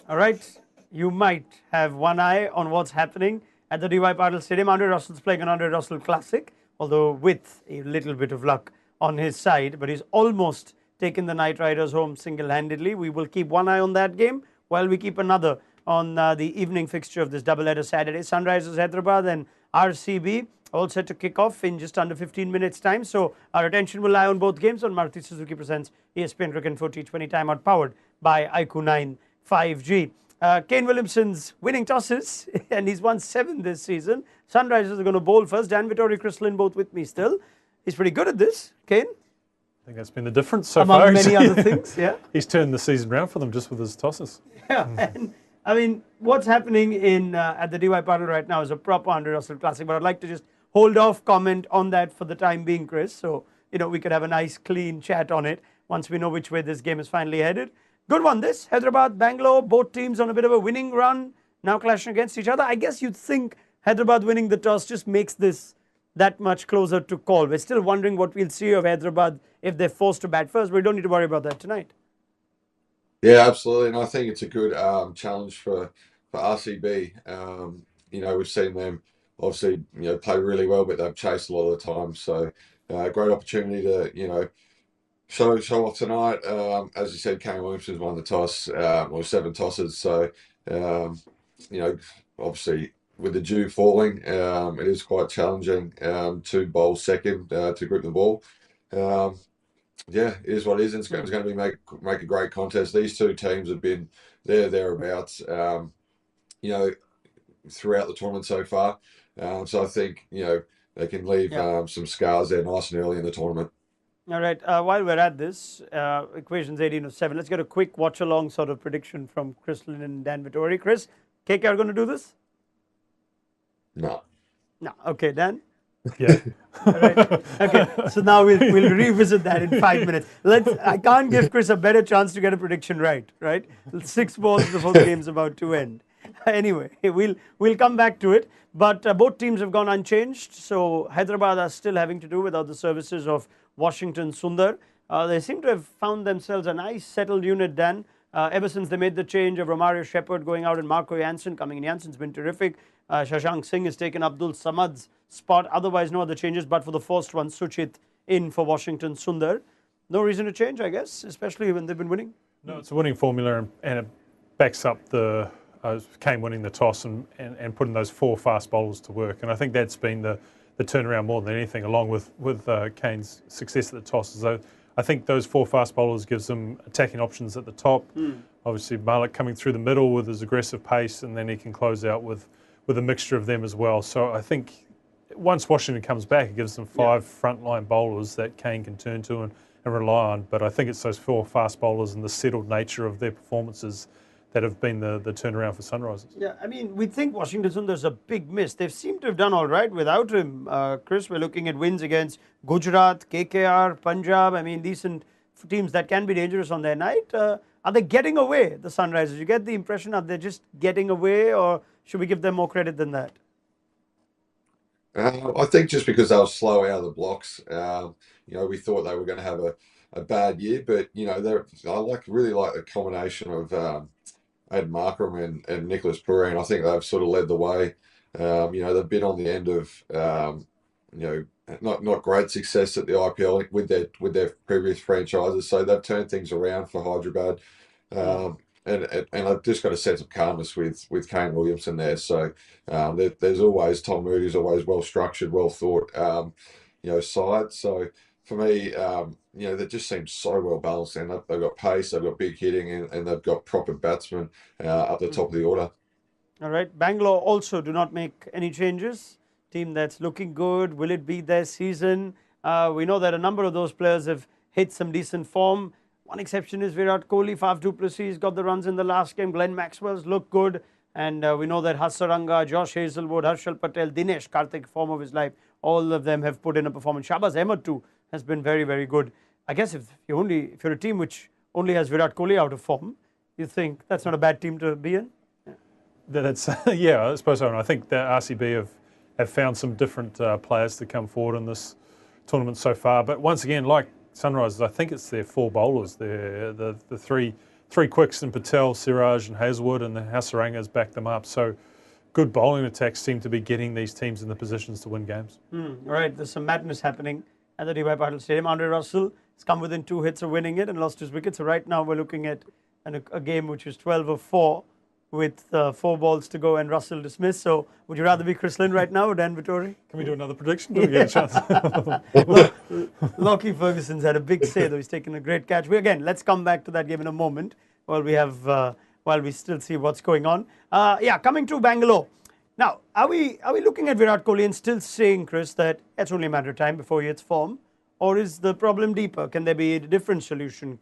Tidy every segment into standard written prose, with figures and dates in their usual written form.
All right, you might have one eye on what's happening at the D.Y. Patil Stadium. Andre Russell's playing an Andre Russell Classic, although with a little bit of luck on his side, but he's almost taken the Knight Riders home single-handedly. We will keep one eye on that game while we keep another on the evening fixture of this doubleheader Saturday. Sunrisers Hyderabad and RCB all set to kick off in just under 15 minutes time. So our attention will lie on both games on Maruti Suzuki presents ESPN Cricket Info T20 timeout powered by IQ 9 5G. Kane Williamson's winning tosses and he's won 7 this season. Sunrisers are going to bowl first. Dan Vettori, Chris Lynn both with me still. He's pretty good at this, Kane. I think that's been the difference so among far. Many other things, yeah. He's turned the season around for them just with his tosses. Yeah, and I mean, what's happening in at the D.Y. Patil right now is a proper Andre Russell Classic, but I'd like to just hold off comment on that for the time being, Chris, so, we could have a nice, clean chat on it once we know which way this game is finally headed. Good one, this. Hyderabad, Bangalore, both teams on a bit of a winning run, now clashing against each other. I guess you'd think Hyderabad winning the toss just makes this that much closer to call. We're still wondering what we'll see of Hyderabad if they're forced to bat first, but we don't need to worry about that tonight. Yeah, absolutely, and I think it's a good challenge for RCB. We've seen them obviously play really well, but they've chased a lot of the time. So great opportunity to show off tonight. As you said, Kane Williamson's won the toss, or 7 tosses. So obviously with the dew falling, it is quite challenging to bowl second to grip the ball. Yeah, it is what it is. It's going to be make a great contest. These two teams have been thereabouts, throughout the tournament so far. So I think they can leave some scars there nice and early in the tournament. All right. While we're at this, equations 18 of 7. Let's get a quick watch along sort of prediction from Chris Lynn and Dan Vettori. Chris, KKR going to do this? No. No. Okay, Dan. Yeah. All right. Okay. So now we'll revisit that in 5 minutes. I can't give Chris a better chance to get a prediction right. 6 balls before the game's about to end. Anyway, we'll come back to it. But both teams have gone unchanged. So Hyderabad are still having to do without the services of Washington Sundar. They seem to have found themselves a nice settled unit, Dan. Ever since they made the change of Romario Shepherd going out and Marco Jansen coming in. Jansen's been terrific. Shashank Singh has taken Abdul Samad's spot. Otherwise, no other changes, but for the first one, Suchit in for Washington Sundar. No reason to change, I guess, especially when they've been winning. No, it's a winning formula, and it backs up the Kane winning the toss and putting those 4 fast bowlers to work. And I think that's been the turnaround more than anything, along with Kane's success at the toss. So I think those 4 fast bowlers gives them attacking options at the top. Obviously, Malik coming through the middle with his aggressive pace, and then he can close out with a mixture of them as well. So I think once Washington comes back, it gives them 5 frontline bowlers that Kane can turn to and rely on. But I think it's those 4 fast bowlers and the settled nature of their performances that have been the turnaround for Sunrisers. Yeah, I mean, we think Washington Sundar's a big miss. They seem to have done all right without him. Chris, we're looking at wins against Gujarat, KKR, Punjab. I mean, decent teams that can be dangerous on their night. Are they getting away, the Sunrisers? You get the impression, are they just getting away, or should we give them more credit than that? I think just because they were slow out of the blocks, we thought they were going to have a bad year, but I really like the combination of Ed Markram and Nicholas Pureen. I think they've sort of led the way. They've been on the end of not great success at the IPL with their previous franchises, so they've turned things around for Hyderabad. And I've just got a sense of calmness with Kane Williamson there. So there's always Tom Moody's always well structured, well thought, side. So for me, they just seem so well balanced, and they've got pace, they've got big hitting, and they've got proper batsmen up the top of the order. All right, Bangalore also do not make any changes. Team that's looking good. Will it be their season? We know that a number of those players have hit some decent form. One exception is Virat Kohli. Faf du Plessis got the runs in the last game. Glenn Maxwell's looked good. And we know that Hasaranga, Josh Hazelwood, Harshal Patel, Dinesh Karthik, form of his life, all of them have put in a performance. Shahbaz Ahmed too has been very, very good. I guess if you're a team which only has Virat Kohli out of form, you think that's not a bad team to be in? That's I suppose so. And I think that RCB have found some different players to come forward in this tournament so far. But once again, like Sunrisers, I think it's their 4 bowlers, the three quicks in Patel, Siraj and Hazelwood, and the Hasarangas backed them up. So good bowling attacks seem to be getting these teams in the positions to win games. All right, there's some madness happening at the D.Y. Patil Stadium. Andre Russell has come within 2 hits of winning it and lost his wicket. So right now we're looking at a game which is 12 of 4 with 4 balls to go and Russell dismissed. So would you rather be Chris Lynn right now or Dan Vettori? Can we do another prediction? Do we get a chance? Lockie Ferguson's had a big say, though. He's taken a great catch. Let's come back to that game in a moment while we still see what's going on. Coming to Bangalore. Now, are we looking at Virat Kohli and still saying, Chris, that it's only a matter of time before he hits form? Or is the problem deeper? Can there be a different solution?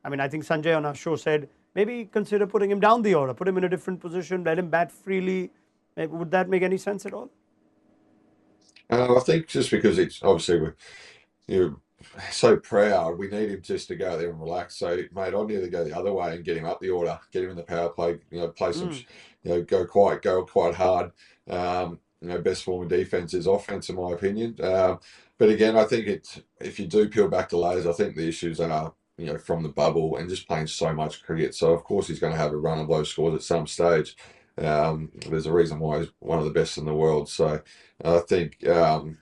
I think Sanjay on our show said, maybe consider putting him down the order, put him in a different position, let him bat freely. Would that make any sense at all? I think just because it's obviously you're so proud, we need him just to go there and relax. So, mate, I'd nearly go the other way and get him up the order, get him in the power play, play some, go quite hard. Best form of defense is offense, in my opinion. But again, I think if you do peel back the layers, I think the issues are, from the bubble and just playing so much cricket. So, of course, he's going to have a run of low scores at some stage. There's a reason why he's one of the best in the world. So, I think, the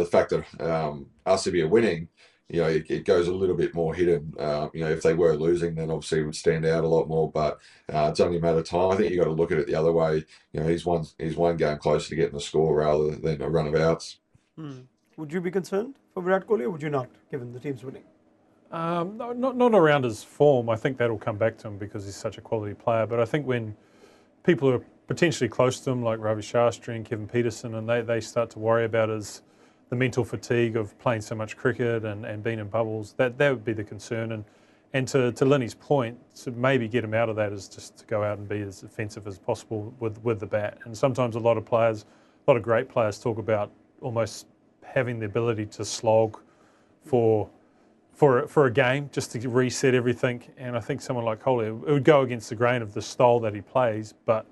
fact that RCB are winning, it goes a little bit more hidden. If they were losing, then obviously it would stand out a lot more. But it's only a matter of time. I think you got to look at it the other way. He's one game closer to getting the score rather than a run of outs. Would you be concerned for Virat Kohli, or would you not, given the team's winning? No, not around his form. I think that'll come back to him because he's such a quality player. But I think when people who are potentially close to him, like Ravi Shastri and Kevin Peterson, and they start to worry about the mental fatigue of playing so much cricket and being in bubbles, that would be the concern. And to Linny's point, to maybe get him out of that is just to go out and be as offensive as possible with the bat. And sometimes a lot of great players talk about almost having the ability to slog for a game just to reset everything. And I think someone like Kohli, it would go against the grain of the style that he plays, but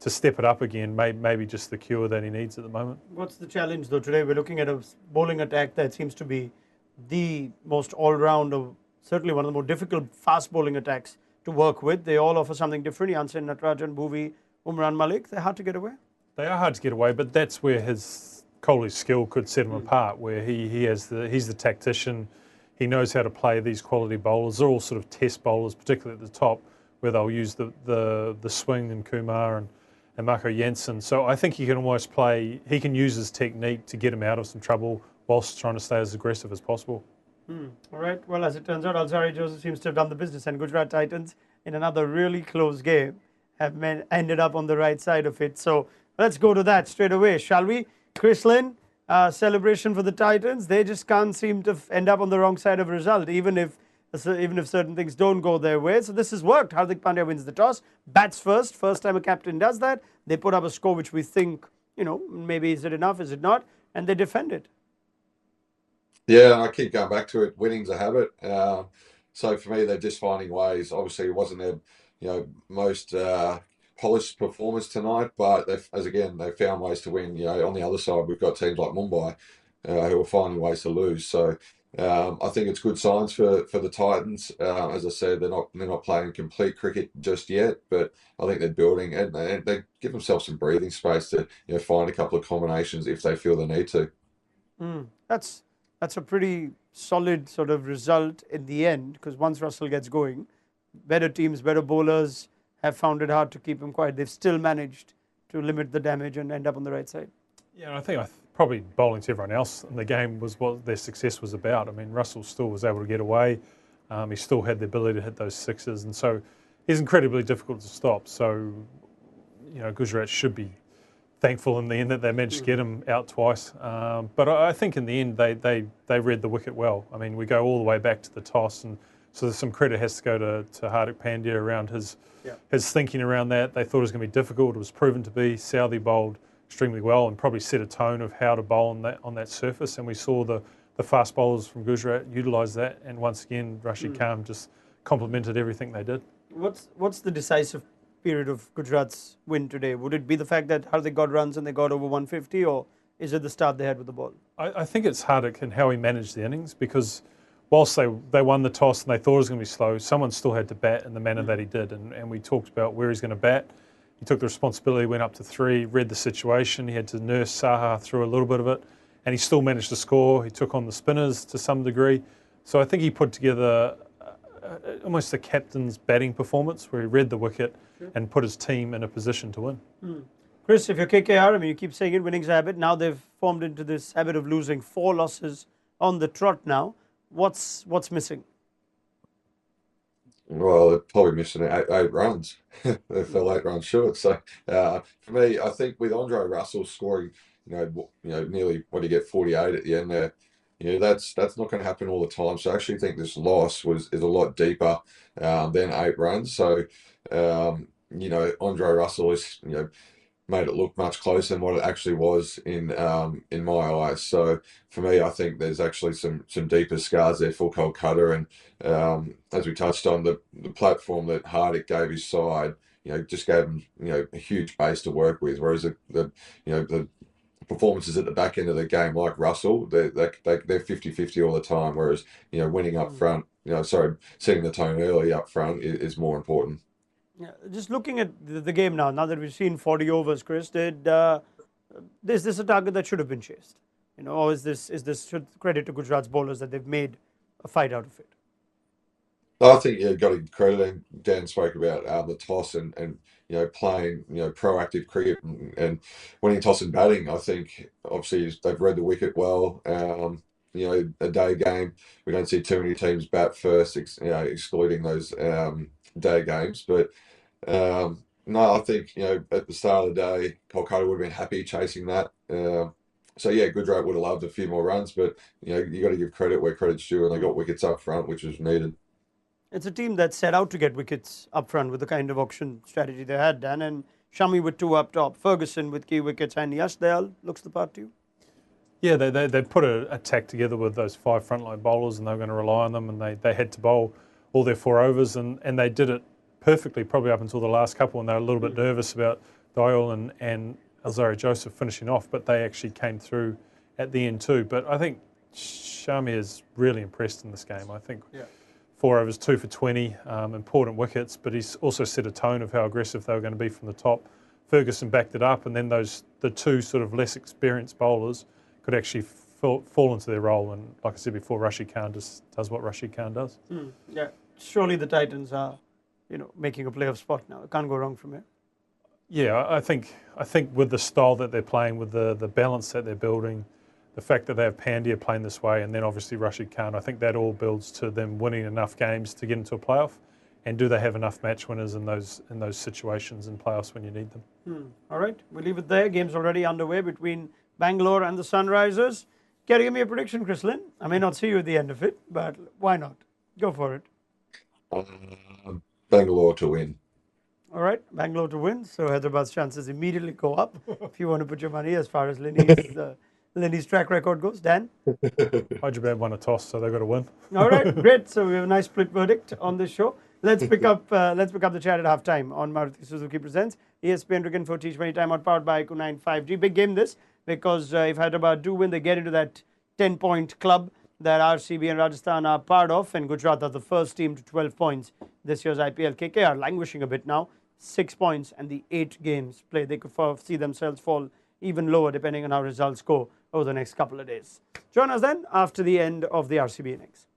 to step it up again, maybe just the cure that he needs at the moment. What's the challenge, though? Today we're looking at a bowling attack that seems to be the most all-round, or certainly one of the more difficult fast bowling attacks to work with. They all offer something different. Jansen, Natarajan, Bhuvi, Umran Malik. They're hard to get away. They are hard to get away, but that's where Kohli's skill could set him apart, where he's the tactician. He knows how to play these quality bowlers. They're all sort of test bowlers, particularly at the top, where they'll use the swing and Kumar and Marco Jansen. So I think he can use his technique to get him out of some trouble whilst trying to stay as aggressive as possible. All right. Well, as it turns out, Alzari Joseph seems to have done the business, and Gujarat Titans, in another really close game, have ended up on the right side of it. So let's go to that straight away, shall we? Chris Lynn, celebration for the Titans. They just can't seem to end up on the wrong side of a result, even if certain things don't go their way. So this has worked. Hardik Pandya wins the toss, bats first time a captain does that. They put up a score which we think, maybe is it enough, is it not? And they defend it. Yeah, I keep going back to it. Winning's a habit. So for me, they're just finding ways. Obviously, it wasn't their most polished performance tonight, but they found ways to win. On the other side, we've got teams like Mumbai who are finding ways to lose. So I think it's good signs for the Titans. As I said, they're not playing complete cricket just yet, but I think they're building and they give themselves some breathing space to find a couple of combinations if they feel the need to. That's a pretty solid sort of result in the end, because once Russell gets going, better teams, better bowlers have found it hard to keep him quiet. They've still managed to limit the damage and end up on the right side. Yeah, and I think probably bowling to everyone else in the game was what their success was about. I mean, Russell still was able to get away. He still had the ability to hit those sixes, and so he's incredibly difficult to stop. So, Gujarat should be thankful in the end that they managed to get him out twice. But I think in the end they read the wicket well. I mean, we go all the way back to the toss, and so some credit has to go to Hardik Pandya around his thinking around that. They thought it was going to be difficult. It was proven to be. Southee bowled extremely well and probably set a tone of how to bowl on that surface. And we saw the fast bowlers from Gujarat utilise that. And once again, Rashid Khan just complemented everything they did. What's the decisive period of Gujarat's win today? Would it be the fact that Hardik got runs and they got over 150, or is it the start they had with the ball? I think it's Hardik and how he managed the innings, because whilst they won the toss and they thought it was going to be slow, someone still had to bat in the manner that he did. And we talked about where he's going to bat. He took the responsibility, went up to 3, read the situation. He had to nurse Saha through a little bit of it, and he still managed to score. He took on the spinners to some degree. So I think he put together almost a captain's batting performance where he read the wicket and put his team in a position to win. Chris, if you're KKR, I mean, you keep saying it, winning's a habit. Now they've formed into this habit of losing 4 losses on the trot now. What's missing? Well, they're probably missing 8 runs. They fell 8 runs short. So for me, I think with Andre Russell scoring, nearly 48 at the end there, that's not going to happen all the time. So I actually think this loss is a lot deeper than 8 runs. So Andre Russell is made it look much closer than what it actually was in my eyes. So for me, I think there's actually some deeper scars there for Kolkata, and as we touched on, the platform that Hardik gave his side, just gave him a huge base to work with. Whereas the performances at the back end of the game, like Russell, they're 50-50 all the time. Whereas winning up front, setting the tone early up front is more important. Yeah, just looking at the game now that we've seen 40 overs, Chris, is this a target that should have been chased? Or is this should credit to Gujarat's bowlers that they've made a fight out of it? I think got to give credit. And Dan spoke about the toss and playing proactive cricket and winning toss and batting. I think obviously they've read the wicket well. A day game, we don't see too many teams bat first, excluding those day games. But no, I think at the start of the day, Kolkata would have been happy chasing that. So yeah, Gujarat would have loved a few more runs, but you got to give credit where credit's due, and they got wickets up front, which was needed. It's a team that set out to get wickets up front with the kind of auction strategy they had, Dan, and Shami with 2 up top, Ferguson with key wickets, and Yash Dayal looks the part to you. Yeah, they put a attack together with those 5 frontline bowlers, and they were going to rely on them, and they had to bowl all their 4 overs, and they did it perfectly, probably up until the last couple, and they were a little bit nervous about Dayal and Alzarri Joseph finishing off, but they actually came through at the end too. But I think Shami is really impressed in this game. I think 4 overs, 2 for 20, important wickets, but he's also set a tone of how aggressive they were going to be from the top. Ferguson backed it up, and then the 2 sort of less experienced bowlers could actually fall into their role. And like I said before, Rashid Khan does what Rashid Khan does. Yeah, surely the Titans are, making a playoff spot now. It can't go wrong from here. Yeah, I think with the style that they're playing, with the balance that they're building, the fact that they have Pandya playing this way, and then obviously Rashid Khan, I think that all builds to them winning enough games to get into a playoff. And do they have enough match winners in those situations in playoffs when you need them? All right, we'll leave it there. Game's already underway between Bangalore and the Sunrisers. Can you give me a prediction, Chris Lynn? I may not see you at the end of it, but why not? Go for it. Bangalore to win. All right, Bangalore to win. So Hyderabad's chances immediately go up if you want to put your money as far as Lenny's track record goes. Dan? Hyderabad won a toss, so they've got to win. All right, great. So we have a nice split verdict on this show. Let's pick up the chat at halftime on Maruti Suzuki Presents ESPN Cricket for T20 Timeout powered by Eco9 5G. Big game this, because if Hyderabad do win, they get into that 10-point club that RCB and Rajasthan are part of, and Gujarat are the first team to 12 points this year's IPL. KKR languishing a bit now, 6 points, and the 8 games played. They could see themselves fall even lower depending on how results go over the next couple of days. Join us then after the end of the RCB innings.